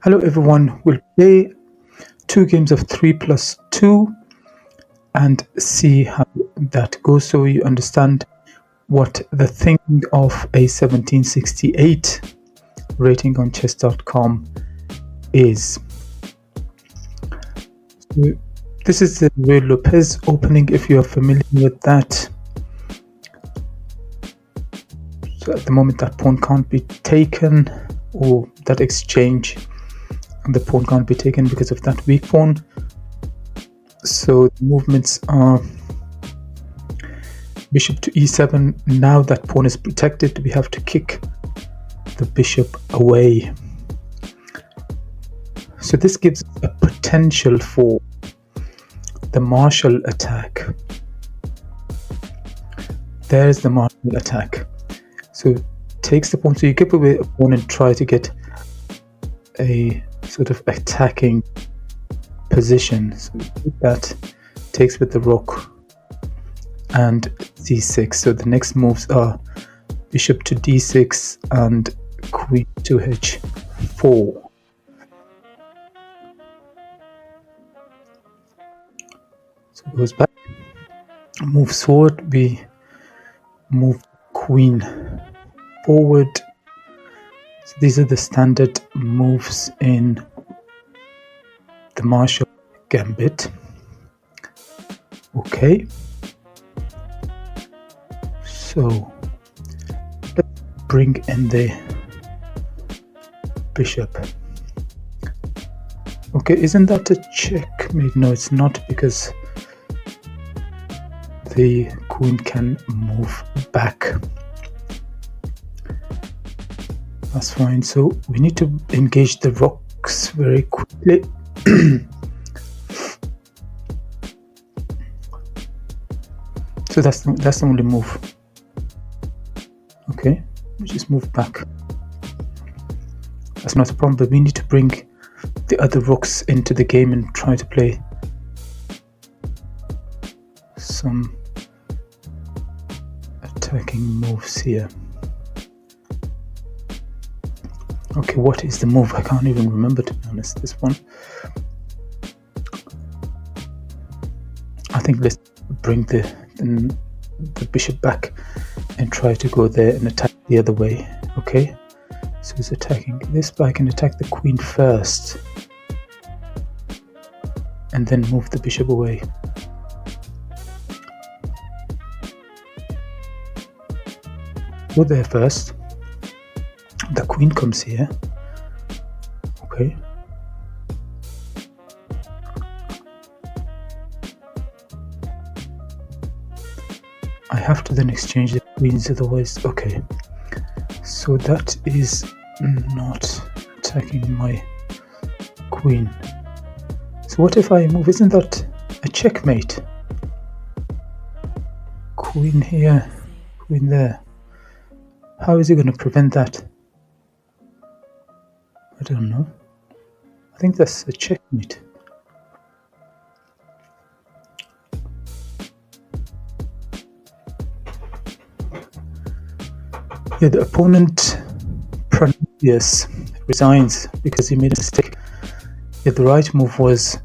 Hello everyone, we'll play 2 games of 3+2 and see how that goes so you understand what the thinking of a 1768 rating on chess.com is. So this is the Rey Lopez opening if you are familiar with that. So at the moment that pawn can't be taken, or that exchange and the pawn can't be taken because of that weak pawn. So the movements are bishop to e7. Now that pawn is protected, we have to kick the bishop away. So this gives a potential for the martial attack. There's the martial attack. So takes the pawn, so you give away a pawn and try to get a sort of attacking position. So that takes with the rook and c6. So the next moves are bishop to d6 and queen to h4. So it goes back, moves forward, we move queen forward. So these are the standard moves in the martial gambit. Okay, so let's bring in the bishop. Okay, isn't that a checkmate? No, it's not, because the queen can move back. That's fine. So we need to engage the rocks very quickly. So that's the only move. Okay, we just move back. That's not a problem, but we need to bring the other rooks into the game and try to play some attacking moves here. Okay, what is the move? I can't even remember, to be honest, this one. I think let's bring the bishop back and try to go there and attack the other way. Okay, so he's attacking this, but I can attack the queen first and then move the bishop away. Go there first. The queen comes here. Okay. I have to then exchange the queens, otherwise. Okay. So that is not attacking my queen. So what if I move? Isn't that a checkmate? Queen here, queen there. How is he going to prevent that? I don't know. I think that's a checkmate. Yeah, the opponent Prometheus resigns because he made a mistake. Yeah, the right move was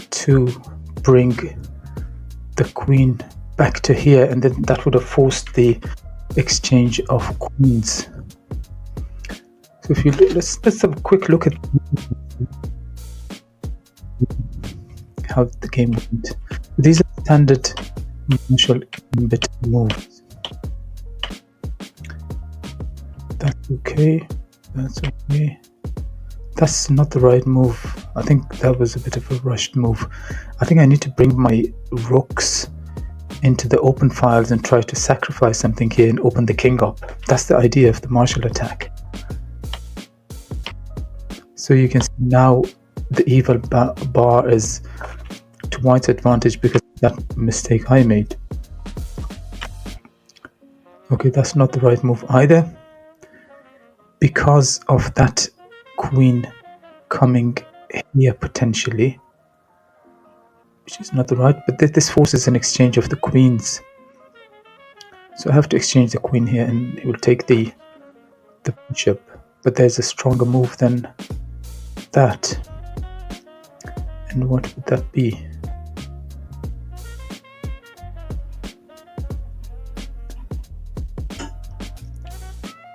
to bring the queen back to here, and then that would have forced the exchange of queens. So if you let's have a quick look at how the game went. These are standard martial gambit moves. That's okay. That's okay. That's not the right move. I think that was a bit of a rushed move. I think I need to bring my rooks into the open files and try to sacrifice something here and open the king up. That's the idea of the martial attack. So you can see now the evil bar is to white's advantage because of that mistake I made. Okay, that's not the right move either, because of that queen coming here potentially, which is not the right, but this forces an exchange of the queens. So I have to exchange the queen here, and it will take the bishop. but there's a stronger move than that. And what would that be?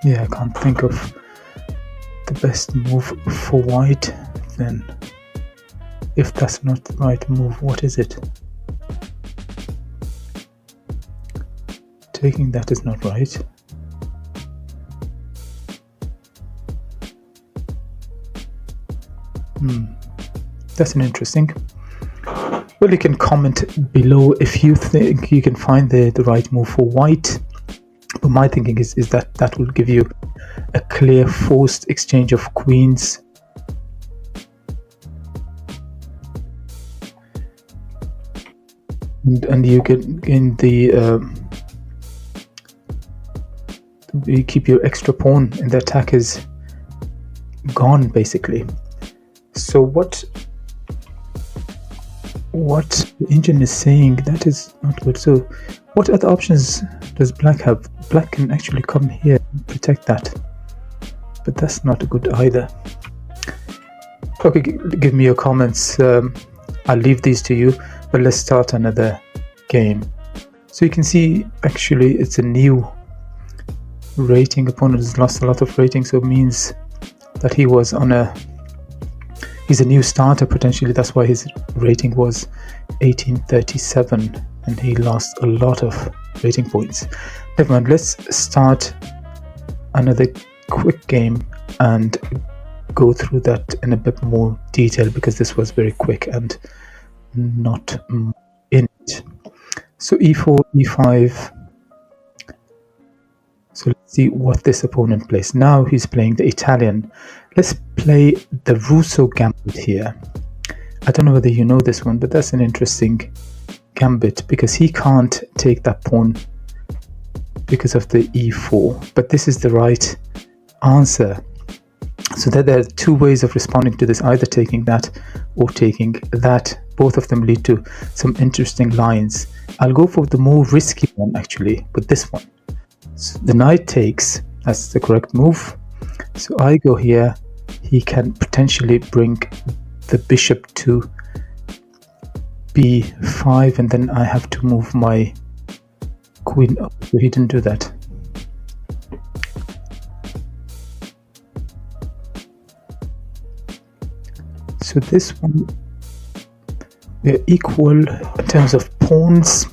Yeah, I can't think of the best move for white. Then if that's not the right move, what is it? Taking that is not right. That's an interesting. Well, you can comment below if you think you can find the right move for white. But my thinking is that that will give you a clear forced exchange of queens. And you get in the you keep your extra pawn, and the attack is gone basically. So what the engine is saying, that is not good. So what other options does black have? Black can actually come here and protect that, but that's not good either. Okay, give me your comments. I'll leave these to you, but let's start another game. So you can see actually it's a new rating. Opponent has lost a lot of rating, so it means that he's a new starter potentially. That's why his rating was 1837 and he lost a lot of rating points. Never mind, let's start another quick game and go through that in a bit more detail, because this was very quick and not in it. So e4, e5. So let's see what this opponent plays. Now he's playing the Italian. Let's play the Rousseau Gambit here. I don't know whether you know this one, but that's an interesting gambit because he can't take that pawn because of the e4. But this is the right answer. So that there are two ways of responding to this, either taking that or taking that. Both of them lead to some interesting lines. I'll go for the more risky one actually, but this one. So the knight takes, that's the correct move. So I go here, he can potentially bring the bishop to b5, and then I have to move my queen up. So he didn't do that. So this one, we're equal in terms of pawns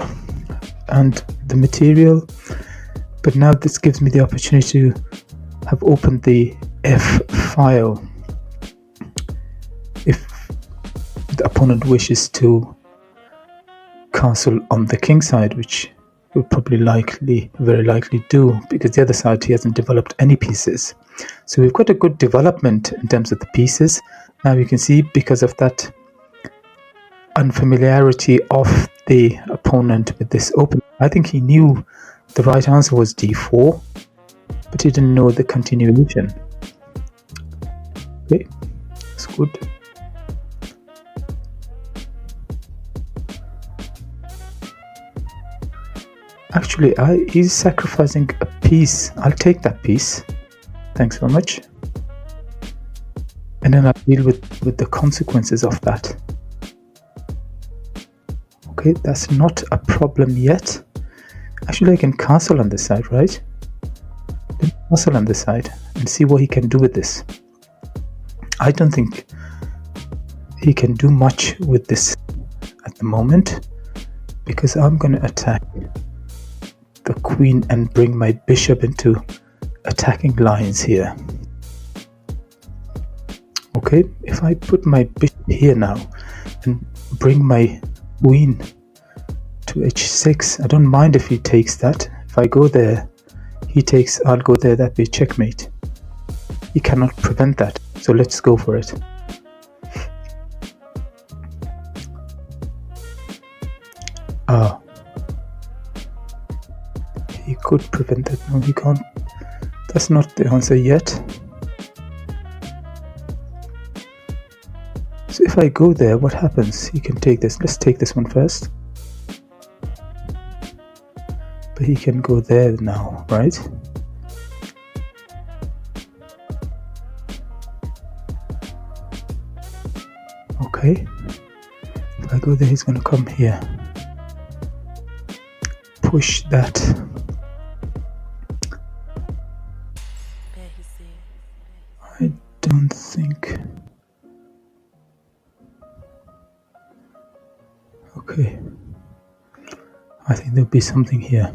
and the material. But now this gives me the opportunity to have opened the F file if the opponent wishes to castle on the king side, which will probably very likely do, because the other side he hasn't developed any pieces. So we've got a good development in terms of the pieces. Now you can see, because of that unfamiliarity of the opponent with this open, I think he knew the right answer was d4, but he didn't know the continuation. Okay, that's good. Actually, he's sacrificing a piece. I'll take that piece. Thanks very much. And then I'll deal with the consequences of that. Okay, that's not a problem yet. Actually, I can castle on this side, right? Castle on this side and see what he can do with this. I don't think he can do much with this at the moment, because I'm going to attack the queen and bring my bishop into attacking lines here. Okay, if I put my bishop here now and bring my queen to h6, I don't mind if he takes that. If I go there, he takes, I'll go there, that'd be checkmate. He cannot prevent that, so let's go for it. He could prevent that. No, he can't. That's not the answer yet. So if I go there, what happens? He can take this. Let's take this one first. But he can go there now, right? Okay. If I go there, he's going to come here. Push that. I don't think. Okay. I think there'll be something here.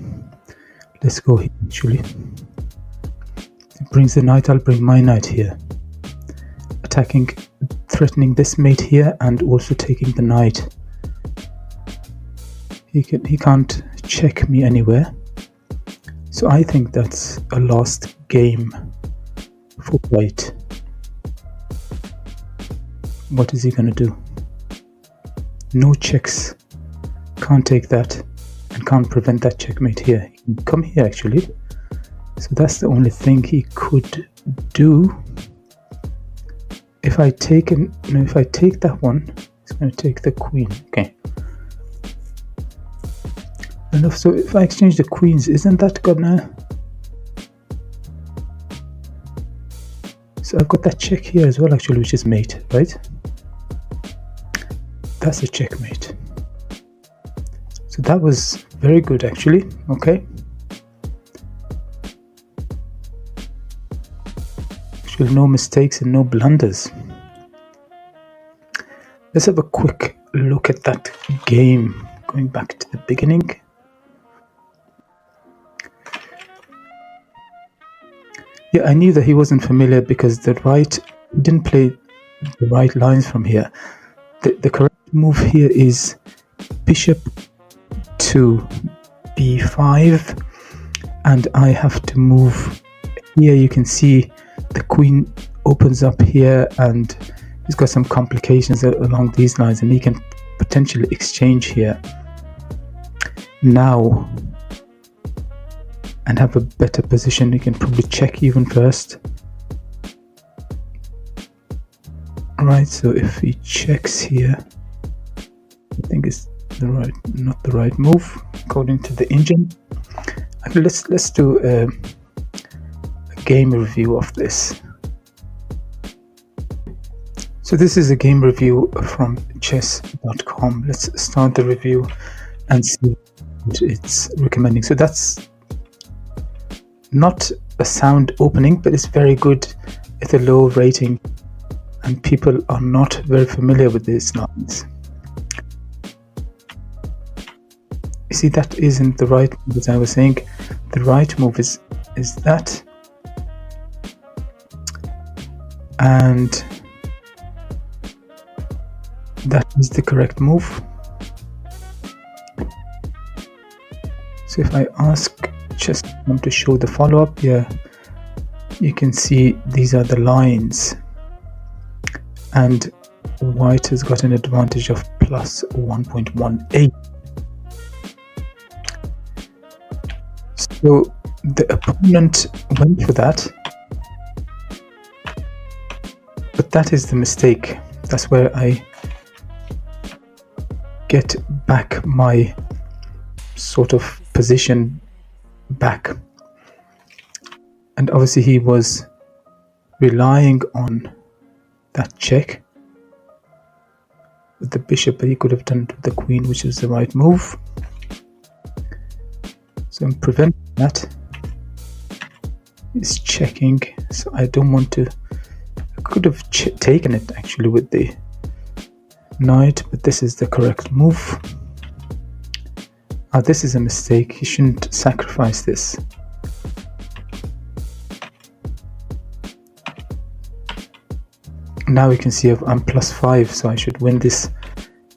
Let's go here, actually. It brings the knight, I'll bring my knight here. Attacking, threatening this mate here, and also taking the knight. He can't check me anywhere. So I think that's a lost game for white. What is he gonna do? No checks. Can't take that, and can't prevent that checkmate here. He can come here actually. So that's the only thing he could do. If I take that one, it's going to take the queen. Okay. And so if I exchange the queens, isn't that gonna? So I've got that check here as well, actually, which is mate, right? That's a checkmate. So that was very good, actually. Okay. Actually, no mistakes and no blunders. Let's have a quick look at that game. Going back to the beginning. Yeah, I knew that he wasn't familiar because he didn't play the right lines from here. The correct move here is bishop to b5, and I have to move here. You can see the queen opens up here, and he's got some complications along these lines, and he can potentially exchange here now and have a better position. He can probably check even first. Right, so if he checks here, I think it's not the right move according to the engine. Okay, let's do a game review of this. So this is a game review from chess.com. Let's start the review and see what it's recommending. So that's not a sound opening, but it's very good at a low rating, and people are not very familiar with these lines. You see, that isn't the right move, as I was saying. The right move is that, and that is the correct move. So if I ask just to show the follow-up, yeah, you can see these are the lines, and white has got an advantage of plus 1.18. So the opponent went for that, but that is the mistake. That's where I get back my sort of position back. And obviously he was relying on that check with the bishop, but he could have done it with the queen, which is the right move. So I'm preventing that. He's checking, so I don't want to. I could have taken it actually with the knight, but this is the correct move. This is a mistake. He shouldn't sacrifice this. Now you can see I'm +5, so I should win this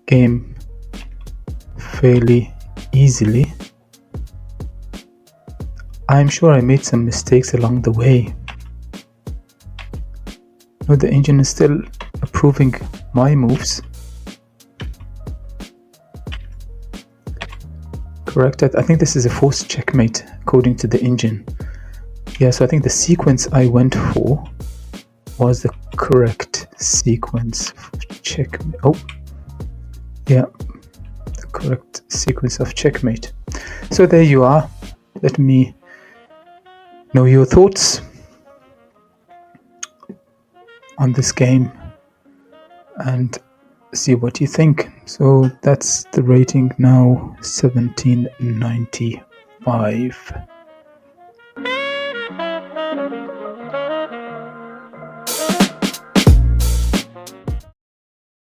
game fairly easily. I'm sure I made some mistakes along the way. No, the engine is still approving my moves. Correct. I think this is a forced checkmate according to the engine. Yeah, so I think the sequence I went for was the correct sequence of checkmate. Oh, yeah, the correct sequence of checkmate. So there you are. Let me know your thoughts on this game, and see what you think. So that's the rating now, 1795.